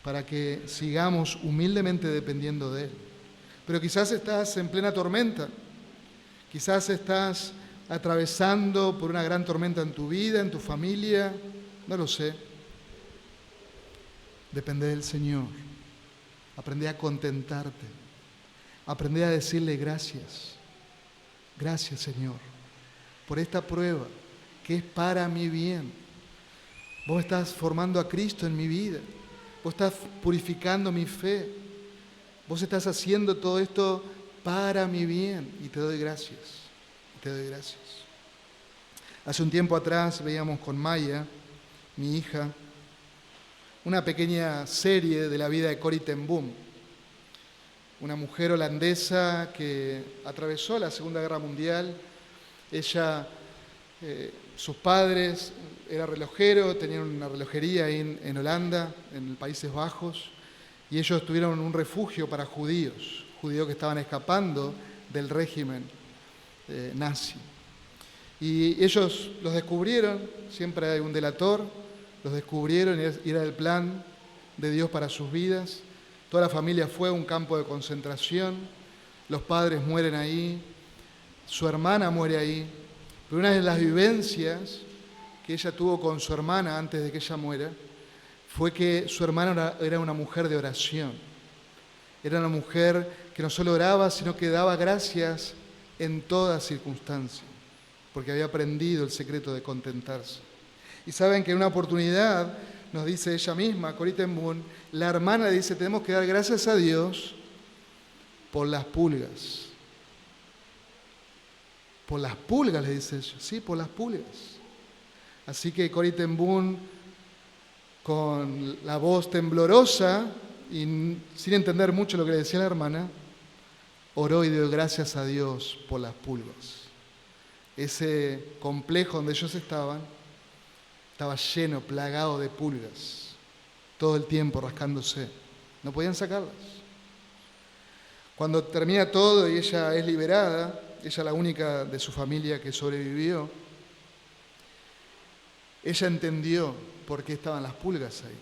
para que sigamos humildemente dependiendo de Él. Pero quizás estás en plena tormenta. Quizás estás atravesando por una gran tormenta en tu vida, en tu familia. No lo sé. Depende del Señor. Aprende a contentarte. Aprende a decirle gracias. Gracias, Señor, por esta prueba que es para mi bien. Vos estás formando a Cristo en mi vida. Vos estás purificando mi fe. Vos estás haciendo todo esto para mi bien. Y te doy gracias. Te doy gracias. Hace un tiempo atrás veíamos con Maya, mi hija, una pequeña serie de la vida de Corrie ten Boom, una mujer holandesa que atravesó la Segunda Guerra Mundial. Ella, sus padres, era relojero, tenían una relojería ahí en Holanda, en los Países Bajos, y ellos tuvieron un refugio para judíos que estaban escapando del régimen nazi. Y ellos los descubrieron, siempre hay un delator, los descubrieron y era el plan de Dios para sus vidas. Toda la familia fue a un campo de concentración, los padres mueren ahí, su hermana muere ahí, pero una de las vivencias que ella tuvo con su hermana antes de que ella muera fue que su hermana era una mujer de oración. Era una mujer que no solo oraba, sino que daba gracias en toda circunstancia, porque había aprendido el secreto de contentarse. Y saben que en una oportunidad, nos dice ella misma, Corrie ten Boom, la hermana le dice, tenemos que dar gracias a Dios por las pulgas. Por las pulgas, le dice ella. Sí, por las pulgas. Así que Corrie ten Boom, con la voz temblorosa y sin entender mucho lo que le decía la hermana, oró y dio gracias a Dios por las pulgas. Ese complejo donde ellos estaban estaba lleno, plagado de pulgas, todo el tiempo rascándose. No podían sacarlas. Cuando termina todo y ella es liberada, ella la única de su familia que sobrevivió, ella entendió por qué estaban las pulgas ahí.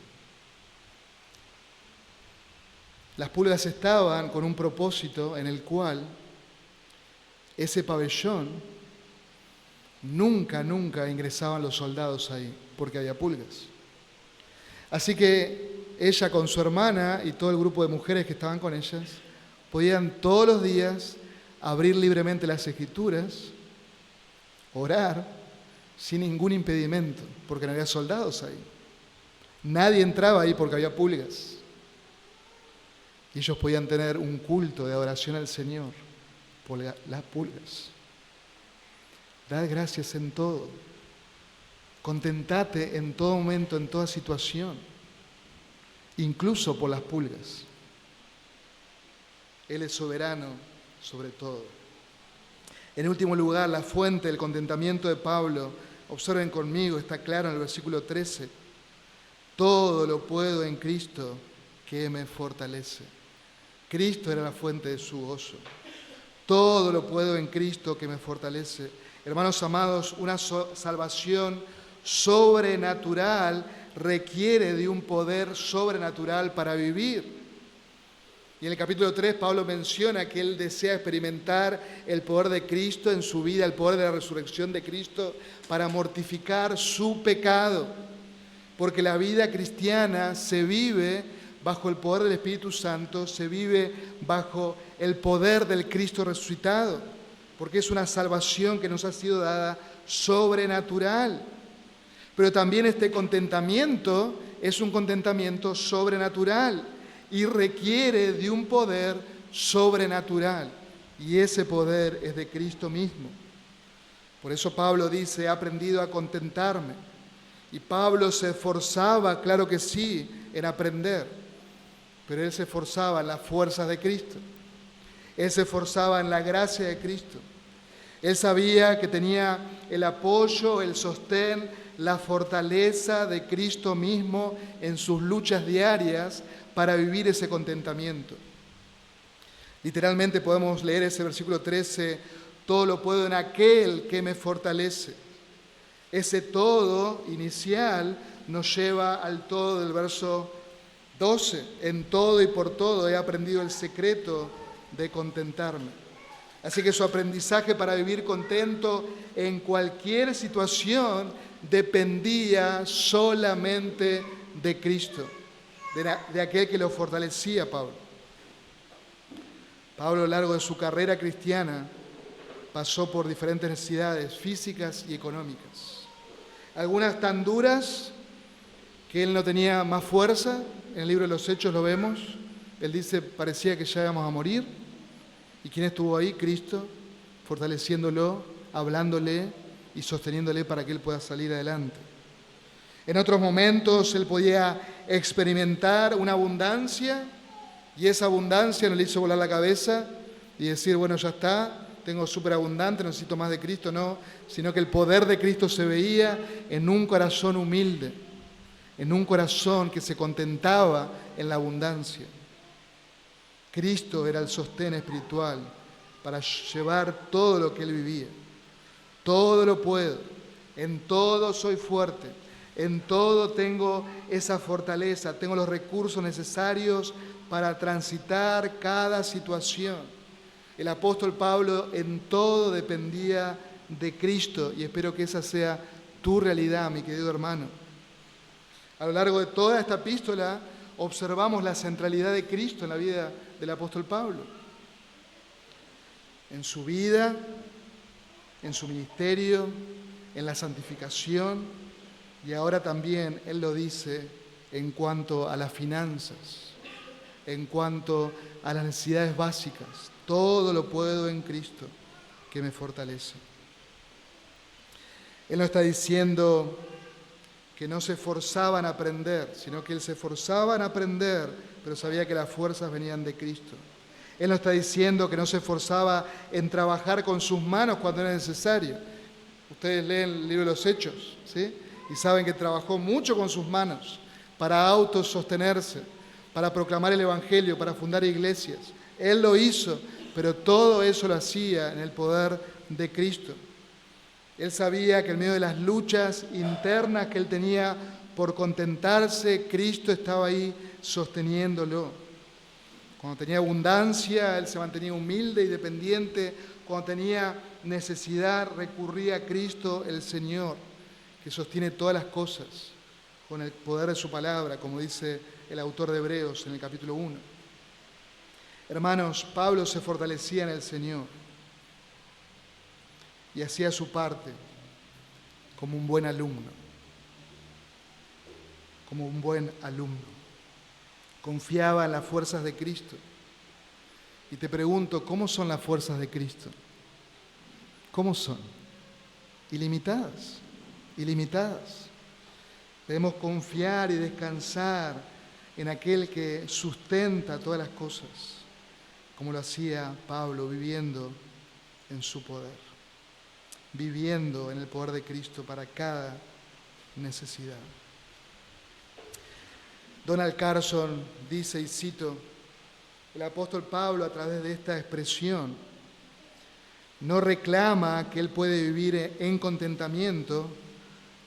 Las pulgas estaban con un propósito en el cual ese pabellón nunca ingresaban los soldados ahí, porque había pulgas. Así que ella con su hermana y todo el grupo de mujeres que estaban con ellas podían todos los días abrir libremente las Escrituras, orar sin ningún impedimento, porque no había soldados ahí. Nadie entraba ahí porque había pulgas. Y ellos podían tener un culto de adoración al Señor por las pulgas. Dad gracias en todo. Contentate en todo momento, en toda situación, incluso por las pulgas. Él es soberano sobre todo. En último lugar, la fuente del contentamiento de Pablo, observen conmigo, está claro en el versículo 13. Todo lo puedo en Cristo que me fortalece. Cristo era la fuente de su gozo. Todo lo puedo en Cristo que me fortalece. Hermanos amados, una salvación sobrenatural requiere de un poder sobrenatural para vivir. Y en el capítulo 3 Pablo menciona que él desea experimentar el poder de Cristo en su vida, el poder de la resurrección de Cristo para mortificar su pecado. Porque la vida cristiana se vive bajo el poder del Espíritu Santo, se vive bajo el poder del Cristo resucitado, porque es una salvación que nos ha sido dada sobrenatural. Pero también este contentamiento es un contentamiento sobrenatural y requiere de un poder sobrenatural, y ese poder es de Cristo mismo. Por eso Pablo dice, he aprendido a contentarme. Y Pablo se esforzaba, claro que sí, en aprender, pero él se esforzaba en las fuerzas de Cristo. Él se esforzaba en la gracia de Cristo. Él sabía que tenía el apoyo, el sostén, la fortaleza de Cristo mismo en sus luchas diarias para vivir ese contentamiento. Literalmente podemos leer ese versículo 13, todo lo puedo en aquel que me fortalece. Ese todo inicial nos lleva al todo del verso 12. En todo y por todo he aprendido el secreto de contentarme. Así que su aprendizaje para vivir contento en cualquier situación dependía solamente de Cristo, de aquel que lo fortalecía a Pablo. Pablo a lo largo de su carrera cristiana pasó por diferentes necesidades físicas y económicas. Algunas tan duras que él no tenía más fuerza. En el libro de los Hechos lo vemos. Él dice, parecía que ya íbamos a morir. ¿Y quién estuvo ahí? Cristo, fortaleciéndolo, hablándole y sosteniéndole para que él pueda salir adelante. En otros momentos él podía experimentar una abundancia y esa abundancia no le hizo volar la cabeza y decir, bueno, ya está, tengo superabundante, no necesito más de Cristo, no, sino que el poder de Cristo se veía en un corazón humilde, en un corazón que se contentaba en la abundancia. Cristo era el sostén espiritual para llevar todo lo que él vivía. Todo lo puedo, en todo soy fuerte, en todo tengo esa fortaleza, tengo los recursos necesarios para transitar cada situación. El apóstol Pablo en todo dependía de Cristo y espero que esa sea tu realidad, mi querido hermano. A lo largo de toda esta epístola observamos la centralidad de Cristo en la vida del apóstol Pablo. En su vida, en su ministerio, en la santificación y ahora también él lo dice en cuanto a las finanzas, en cuanto a las necesidades básicas. Todo lo puedo en Cristo que me fortalece. Él no está diciendo que no se esforzaban a aprender, sino que él se esforzaba en aprender, pero sabía que las fuerzas venían de Cristo. Él no está diciendo que no se esforzaba en trabajar con sus manos cuando era necesario. Ustedes leen el libro de los Hechos, ¿sí? Y saben que trabajó mucho con sus manos para autosostenerse, para proclamar el Evangelio, para fundar iglesias. Él lo hizo, pero todo eso lo hacía en el poder de Cristo. Él sabía que en medio de las luchas internas que él tenía por contentarse, Cristo estaba ahí sosteniéndolo. Cuando tenía abundancia, él se mantenía humilde y dependiente. Cuando tenía necesidad, recurría a Cristo el Señor, que sostiene todas las cosas con el poder de su palabra, como dice el autor de Hebreos en el capítulo 1. Hermanos, Pablo se fortalecía en el Señor y hacía su parte como un buen alumno, como un buen alumno. Confiaba en las fuerzas de Cristo. Y te pregunto, ¿cómo son las fuerzas de Cristo? ¿Cómo son? Ilimitadas, ilimitadas. Debemos confiar y descansar en aquel que sustenta todas las cosas, como lo hacía Pablo viviendo en su poder, viviendo en el poder de Cristo para cada necesidad. Donald Carson dice, y cito, el apóstol Pablo a través de esta expresión no reclama que él puede vivir en contentamiento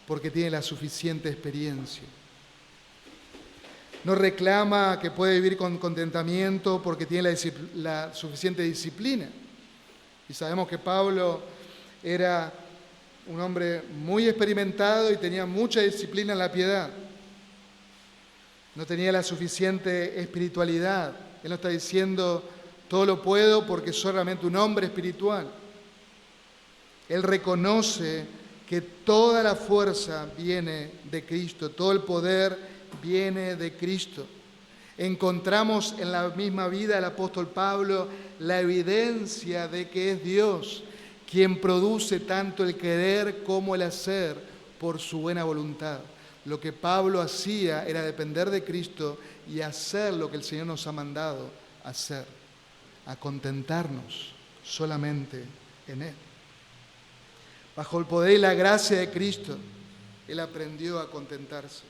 porque tiene la suficiente experiencia. No reclama que puede vivir con contentamiento porque tiene la suficiente disciplina. Y sabemos que Pablo era un hombre muy experimentado y tenía mucha disciplina en la piedad. No tenía la suficiente espiritualidad. Él no está diciendo todo lo puedo porque soy realmente un hombre espiritual. Él reconoce que toda la fuerza viene de Cristo, todo el poder viene de Cristo. Encontramos en la misma vida del apóstol Pablo la evidencia de que es Dios quien produce tanto el querer como el hacer por su buena voluntad. Lo que Pablo hacía era depender de Cristo y hacer lo que el Señor nos ha mandado hacer, a contentarnos solamente en Él. Bajo el poder y la gracia de Cristo, Él aprendió a contentarse.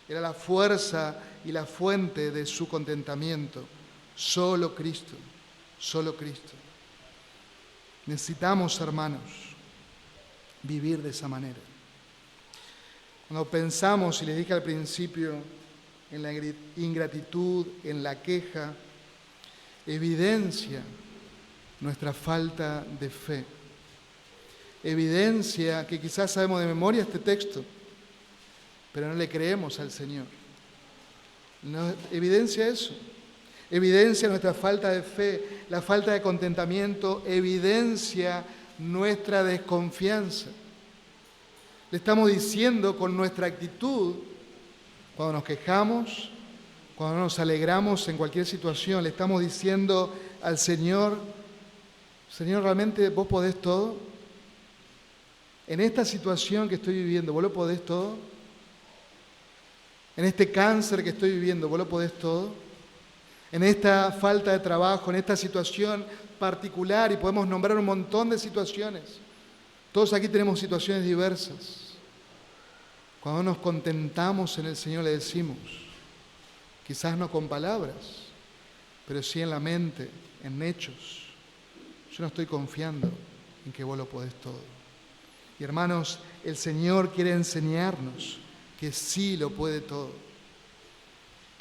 Era la fuerza y la fuente de su contentamiento. Solo Cristo, solo Cristo. Necesitamos, hermanos, vivir de esa manera. Cuando pensamos, y les dije al principio, en la ingratitud, en la queja, evidencia nuestra falta de fe. Evidencia que quizás sabemos de memoria este texto, pero no le creemos al Señor. No, evidencia eso. Evidencia nuestra falta de fe, la falta de contentamiento, evidencia nuestra desconfianza. Le estamos diciendo con nuestra actitud, cuando nos quejamos, cuando nos alegramos en cualquier situación, le estamos diciendo al Señor, Señor, ¿realmente vos podés todo? En esta situación que estoy viviendo, ¿vos lo podés todo? En este cáncer que estoy viviendo, ¿vos lo podés todo? En esta falta de trabajo, en esta situación particular, y podemos nombrar un montón de situaciones. Todos aquí tenemos situaciones diversas. Cuando nos contentamos en el Señor le decimos, quizás no con palabras, pero sí en la mente, en hechos. Yo no estoy confiando en que vos lo podés todo. Y hermanos, el Señor quiere enseñarnos que sí lo puede todo.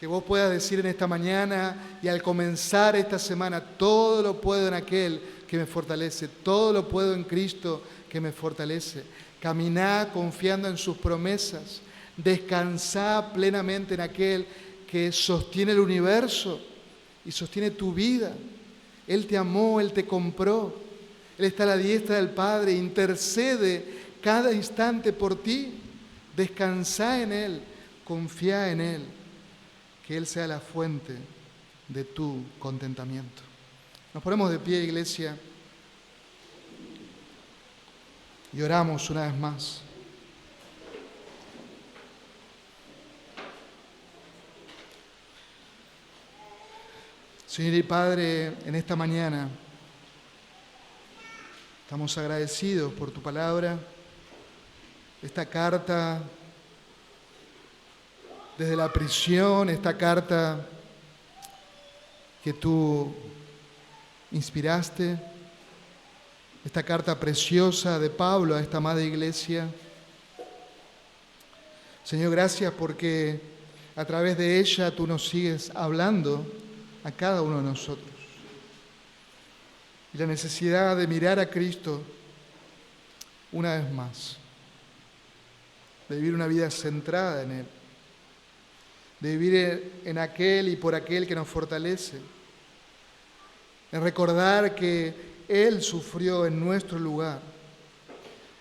Que vos puedas decir en esta mañana y al comenzar esta semana, todo lo puedo en aquel que me fortalece, todo lo puedo en Cristo que me fortalece. Caminá confiando en sus promesas, descansá plenamente en aquel que sostiene el universo y sostiene tu vida. Él te amó, Él te compró. Él está a la diestra del Padre, intercede cada instante por ti. Descansá en Él, confía en Él, que Él sea la fuente de tu contentamiento. Nos ponemos de pie, iglesia, y oramos una vez más. Señor y Padre, en esta mañana estamos agradecidos por tu palabra, esta carta desde la prisión, esta carta que tú inspiraste, esta carta preciosa de Pablo a esta amada iglesia. Señor, gracias porque a través de ella tú nos sigues hablando a cada uno de nosotros. Y la necesidad de mirar a Cristo una vez más, de vivir una vida centrada en Él, de vivir en aquel y por aquel que nos fortalece, en recordar que Él sufrió en nuestro lugar,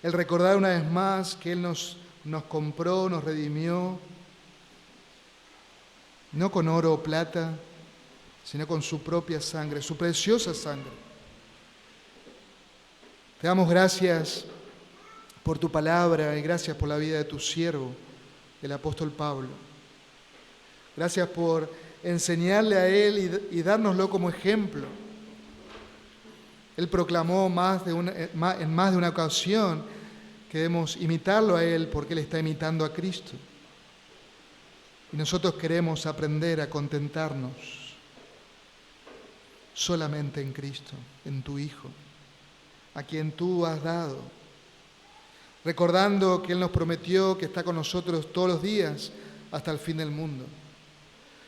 el recordar una vez más que Él nos compró, nos redimió, no con oro o plata, sino con su propia sangre, su preciosa sangre. Te damos gracias por tu palabra y gracias por la vida de tu siervo, el apóstol Pablo. Gracias por enseñarle a él y dárnoslo como ejemplo. Él proclamó en más de una ocasión que debemos imitarlo a Él porque Él está imitando a Cristo. Y nosotros queremos aprender a contentarnos solamente en Cristo, en tu Hijo, a quien tú has dado, recordando que Él nos prometió que está con nosotros todos los días hasta el fin del mundo,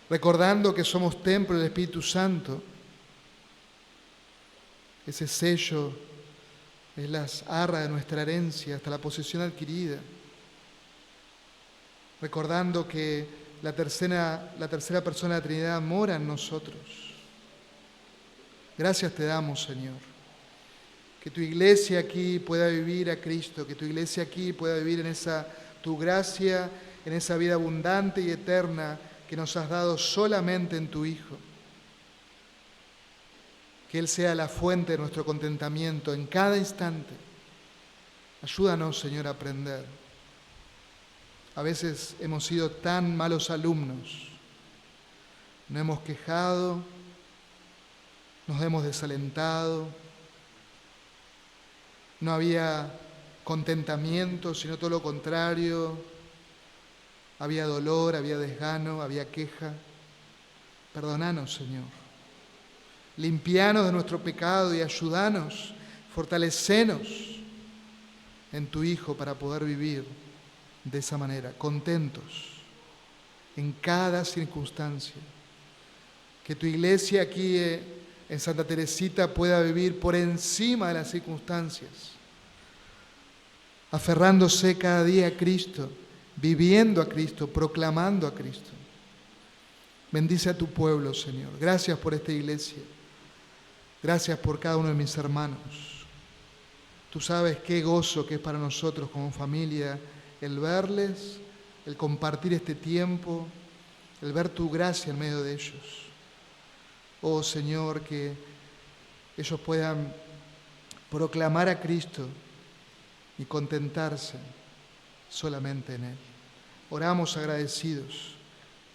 recordando que somos templo del Espíritu Santo. Ese sello es las arras de nuestra herencia hasta la posesión adquirida, recordando que la tercera persona de la Trinidad mora en nosotros. Gracias te damos, Señor. Que tu iglesia aquí pueda vivir a Cristo, que tu iglesia aquí pueda vivir en tu gracia, en esa vida abundante y eterna que nos has dado solamente en tu Hijo. Que Él sea la fuente de nuestro contentamiento en cada instante. Ayúdanos, Señor, a aprender. A veces hemos sido tan malos alumnos. Nos hemos quejado, nos hemos desalentado. No había contentamiento, sino todo lo contrario. Había dolor, había desgano, había queja. Perdónanos, Señor. Limpianos de nuestro pecado y ayúdanos, fortalecenos en tu Hijo para poder vivir de esa manera, contentos en cada circunstancia. Que tu iglesia aquí en Santa Teresita pueda vivir por encima de las circunstancias, aferrándose cada día a Cristo, viviendo a Cristo, proclamando a Cristo. Bendice a tu pueblo, Señor. Gracias por esta iglesia. Gracias por cada uno de mis hermanos. Tú sabes qué gozo que es para nosotros como familia el verles, el compartir este tiempo, el ver tu gracia en medio de ellos. Oh Señor, que ellos puedan proclamar a Cristo y contentarse solamente en Él. Oramos agradecidos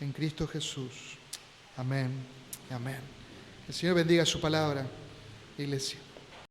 en Cristo Jesús. Amén y amén. El Señor bendiga su palabra, iglesia.